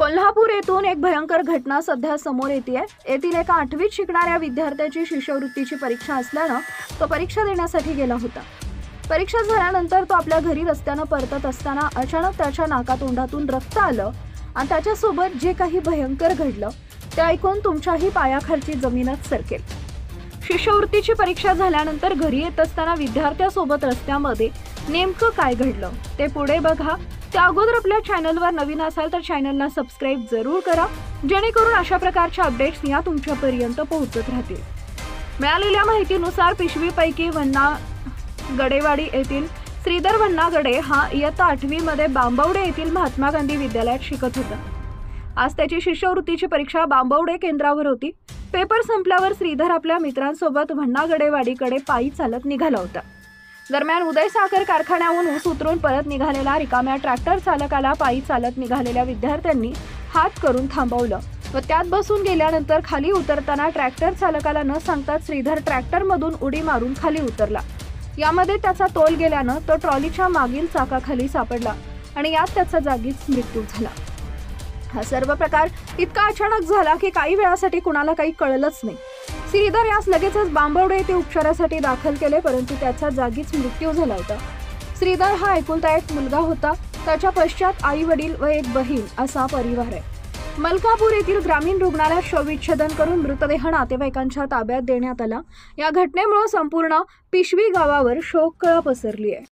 कोल्हापूर येथून एक भयंकर घटना सध्या समोर येते। येथील एका 8वीत शिकणाऱ्या विद्यार्थ्याची शिष्यवृत्तीची परीक्षा असल्यानं तो परीक्षा देण्यासाठी गेला होता। परीक्षा झाल्यानंतर तो आपल्या घरी रस्त्यानं परतत असताना अचानक त्याच्या नाकातोंडातून रक्त आलं आणि त्याच्यासोबत जे काही भयंकर घडलं ते ऐकून तुमच्याही पायाखालची जमीनच सरकेल। शिष्यवृत्तीची परीक्षा झाल्यानंतर घरी येत असताना विद्यार्थ्यासोबत रस्त्यामध्ये नेमकं काय घडलं ते पुढे बघा। त्या अगोदर आपल्या चॅनलवर नवीन असाल तर चॅनलला सबस्क्राइब जरूर करा, जेणेकरून अशा प्रकारच्या अपडेट्स या तुमच्यापर्यंत पोहोचत राहतील। मिळालेल्या माहितीनुसार पिशवीपैकी वन्नागडेवाडी येथील श्रीधर वन्नागडे हा इयत्ता 8वी मध्ये बांबवडे येथील महात्मा गांधी विद्यालयात शिकत होता। आज त्याची शिष्यवृत्तीची परीक्षा बांबवडे केंद्रावर होती। पेपर संपल्यावर श्रीधर आपल्या मित्रांसोबत वन्नागडेवाडीकडे पायी चालत निघाला होता। दरम्यान उदय साखर कारखान्याहून ऊस उतरून परत निघालेल्या रिकाम्या ट्रॅक्टर चालकाला पायी चालत निघालेल्या विद्यार्थ्यांनी हात करून थांबवलं व त्यात बसून गेल्यानंतर खाली उतरताना ट्रॅक्टर चालकाला न सांगताच श्रीधर ट्रॅक्टरमधून उडी मारून खाली उतरला। यामध्ये त्याचा तोल गेल्यानं तो ट्रॉलीच्या मागील चाकाखाली सापडला आणि यात त्याचा जागीच मृत्यू झाला। हा सर्व प्रकार इतका अचानक झाला की काही वेळासाठी कुणाला काही कळलंच नाही। श्रीधर यास लगेचच बांबवडे येथे उपचारासाठी दाखल केले, परंतु त्याचा जागीच मृत्यू झाला होता। श्रीधर हा एकुलता एक मुलगा होता। त्याच्या पश्चात आई वडील व एक बहीण असा परिवार आहे। मलकापूर येथील ग्रामीण रुग्णालयात शवविच्छेदन करून मृतदेह नातेवाईकांच्या ताब्यात देण्यात आला। या घटनेमुळे संपूर्ण पिशवी गावावर शोककळा पसरली आहे।